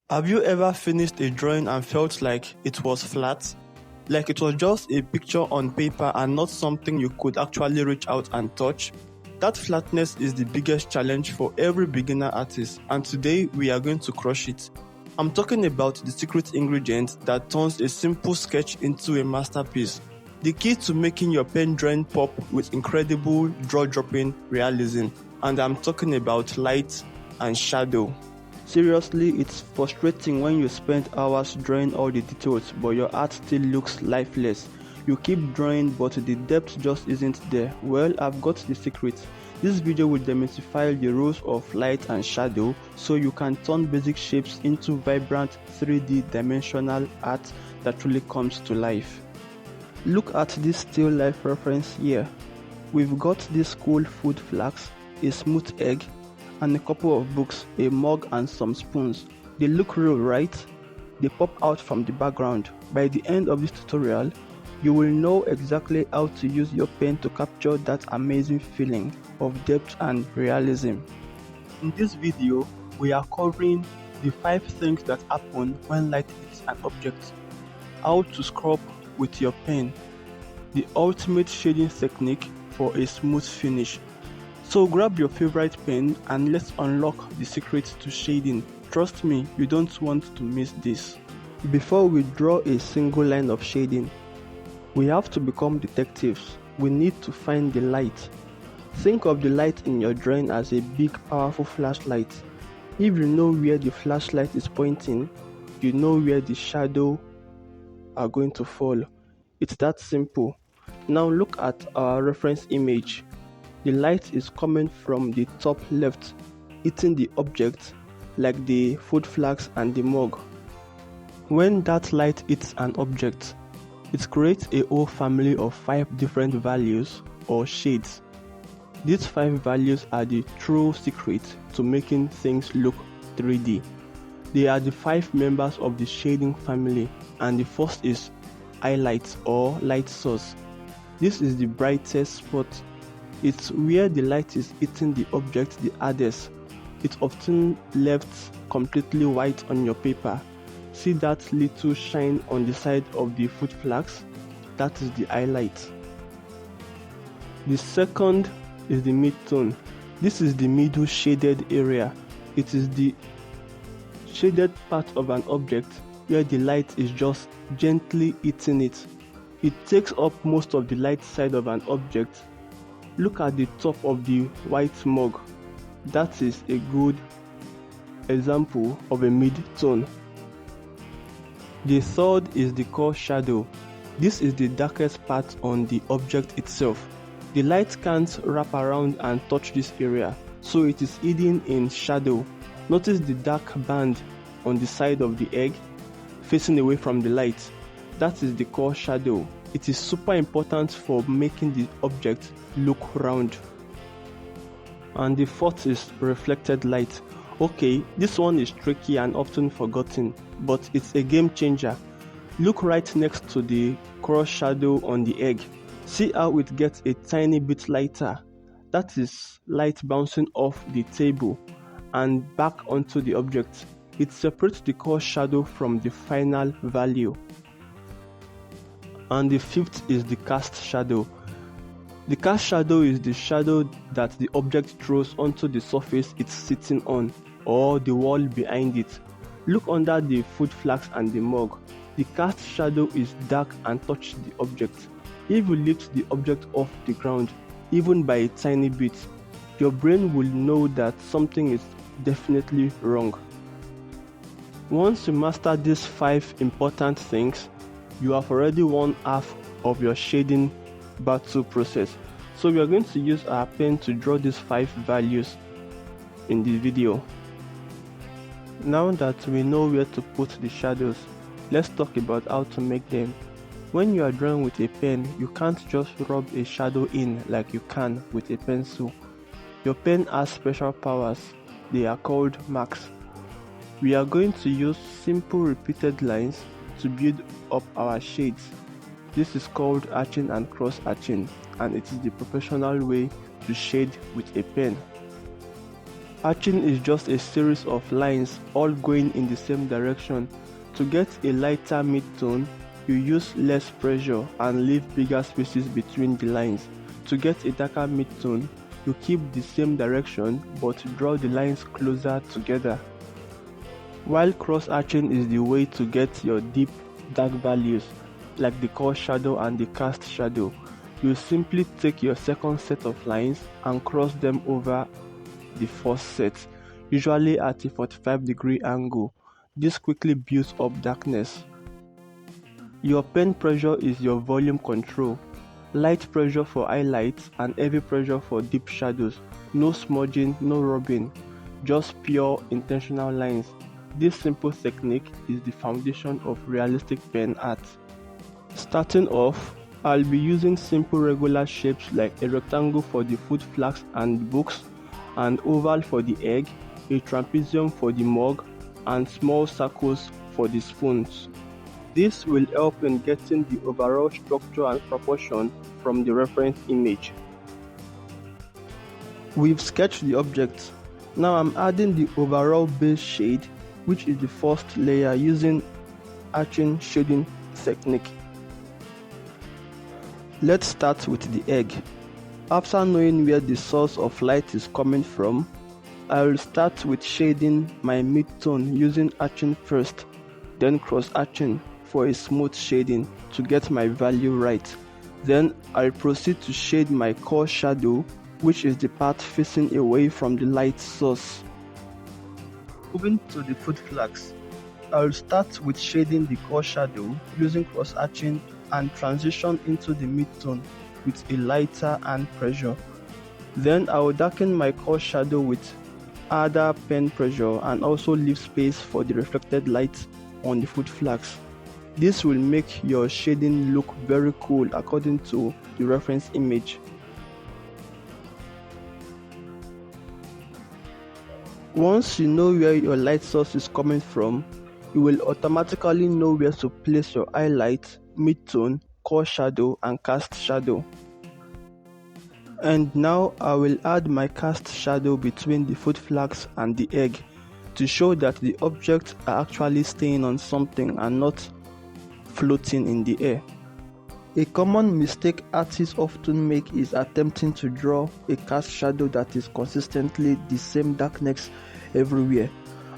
Have you ever finished a drawing and felt like it was flat? Like it was just a picture on paper and not something you could actually reach out and touch? That flatness is the biggest challenge for every beginner artist, and today we are going to crush it. I'm talking about the secret ingredient that turns a simple sketch into a masterpiece. The key to making your pen drawing pop with incredible draw-dropping realism, and I'm talking about light and shadow. Seriously, it's frustrating when you spend hours drawing all the details but your art still looks lifeless. You keep drawing but the depth just isn't there. Well, I've got the secret. This video will demystify the rules of light and shadow so you can turn basic shapes into vibrant 3D dimensional art that truly comes to life. Look at this still life reference here. We've got this cool food flags, a smooth egg, and a couple of books, a mug and some spoons. They look real, right? They pop out from the background. By the end of this tutorial, you will know exactly how to use your pen to capture that amazing feeling of depth and realism. In this video, we are covering the 5 things that happen when light hits an object, how to scrub with your pen, the ultimate shading technique for a smooth finish. So grab your favorite pen and let's unlock the secret to shading. Trust me, you don't want to miss this. Before we draw a single line of shading, we have to become detectives. We need to find the light. Think of the light in your drawing as a big powerful flashlight. If you know where the flashlight is pointing, you know where the shadow are going to fall. It's that simple. Now look at our reference image. The light is coming from the top left, hitting the object like the food flags and the mug. When that light hits an object, it creates a whole family of 5 different values or shades. These 5 values are the true secret to making things look 3D. They are the 5 members of the shading family, and the first is highlight or light source. This is the brightest spot. It's where the light is hitting the object the hardest. It's often left completely white on your paper. See that little shine on the side of the foot flags? That is the highlight. The second is the mid-tone. This is the middle shaded area. It is the shaded part of an object where the light is just gently hitting it. It takes up most of the light side of an object. Look at the top of the white mug. That is a good example of a mid-tone. The third is the core shadow. This is the darkest part on the object itself. The light can't wrap around and touch this area, so it is hidden in shadow. Notice the dark band on the side of the egg facing away from the light. That is the core shadow. It is super important for making the object look round. And the fourth is reflected light. Okay, this one is tricky and often forgotten, but it's a game changer. Look right next to the cross shadow on the egg. See how it gets a tiny bit lighter. That is light bouncing off the table and back onto the object. It separates the core shadow from the final value. And the fifth is the cast shadow. The cast shadow is the shadow that the object throws onto the surface it's sitting on or the wall behind it. Look under the food flags and the mug. The cast shadow is dark and touches the object. If you lift the object off the ground, even by a tiny bit, your brain will know that something is definitely wrong. Once you master these 5 important things, you have already won half of your shading battle process. So we are going to use our pen to draw these 5 values in the video. Now that we know where to put the shadows, let's talk about how to make them. When you are drawing with a pen, you can't just rub a shadow in like you can with a pencil. Your pen has special powers. They are called marks. We are going to use simple repeated lines to build up our shades. This is called hatching and cross hatching, and it is the professional way to shade with a pen. Arching is just a series of lines all going in the same direction. To get a lighter mid-tone, you use less pressure and leave bigger spaces between the lines. To get a darker mid-tone, you keep the same direction but draw the lines closer together. While cross-hatching is the way to get your deep, dark values, like the core shadow and the cast shadow, you simply take your second set of lines and cross them over the first set, usually at a 45-degree angle. This quickly builds up darkness. Your pen pressure is your volume control. Light pressure for highlights and heavy pressure for deep shadows. No smudging, no rubbing, just pure intentional lines. This simple technique is the foundation of realistic pen art. Starting off, I'll be using simple regular shapes like a rectangle for the foot flags and books, an oval for the egg, a trapezium for the mug, and small circles for the spoons. This will help in getting the overall structure and proportion from the reference image. We've sketched the object. Now I'm adding the overall base shade, which is the first layer, using hatching shading technique. Let's start with the egg. After knowing where the source of light is coming from, I will start with shading my mid-tone using hatching first, then cross-hatching for a smooth shading to get my value right. Then I'll proceed to shade my core shadow, which is the part facing away from the light source. Moving to the foot flags, I'll start with shading the core shadow using cross-hatching and transition into the mid-tone with a lighter hand pressure. Then I will darken my core shadow with harder pen pressure and also leave space for the reflected light on the foot flags. This will make your shading look very cool according to the reference image. Once you know where your light source is coming from, you will automatically know where to place your highlight, mid-tone, core shadow, and cast shadow. And now I will add my cast shadow between the foot flags and the egg to show that the objects are actually staying on something and not floating in the air. A common mistake artists often make is attempting to draw a cast shadow that is consistently the same darkness everywhere.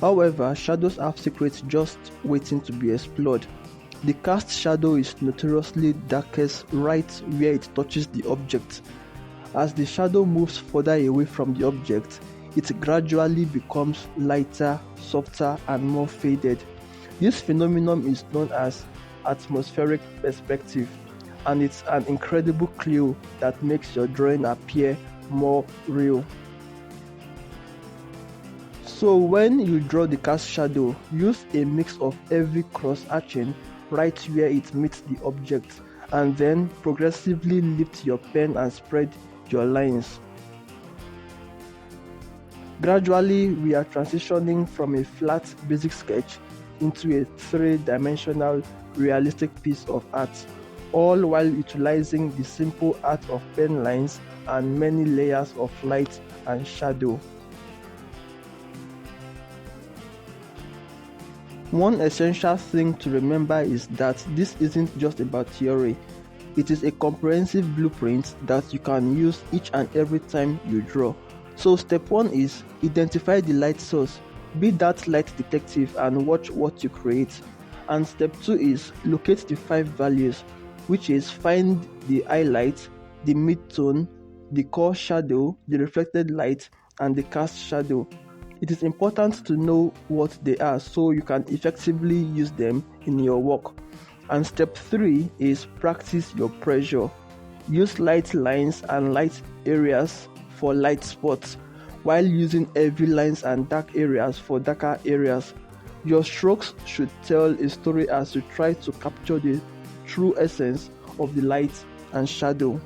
However, shadows have secrets just waiting to be explored. The cast shadow is notoriously darkest right where it touches the object. As the shadow moves further away from the object, it gradually becomes lighter, softer, and more faded. This phenomenon is known as atmospheric perspective, and it's an incredible clue that makes your drawing appear more real. So when you draw the cast shadow, use a mix of heavy cross-hatching right where it meets the object, and then progressively lift your pen and spread your lines. Gradually, we are transitioning from a flat basic sketch into a three-dimensional realistic piece of art, all while utilizing the simple art of pen lines and many layers of light and shadow. One essential thing to remember is that this isn't just about theory. It is a comprehensive blueprint that you can use each and every time you draw. So step 1 is identify the light source. Be that light detective and watch what you create. And step 2 is locate the 5 values, which is find the highlight, the mid-tone, the core shadow, the reflected light, and the cast shadow. It is important to know what they are so you can effectively use them in your work. And step 3 is practice your pressure. Use light lines and light areas for light spots, while using heavy lines and dark areas for darker areas. Your strokes should tell a story as you try to capture the true essence of the light and shadow.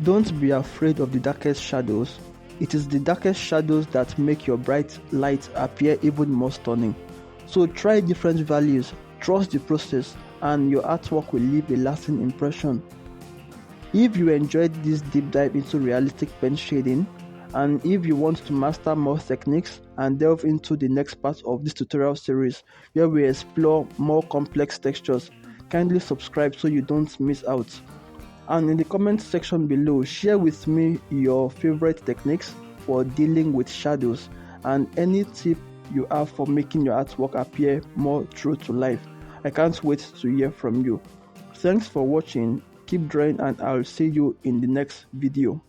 Don't be afraid of the darkest shadows. It is the darkest shadows that make your bright light appear even more stunning. So try different values, trust the process, and your artwork will leave a lasting impression. If you enjoyed this deep dive into realistic pen shading, and if you want to master more techniques and delve into the next part of this tutorial series where we explore more complex textures, kindly subscribe so you don't miss out. And in the comment section below, share with me your favorite techniques for dealing with shadows and any tip you have for making your artwork appear more true to life. I can't wait to hear from you. Thanks for watching, keep drawing, and I'll see you in the next video.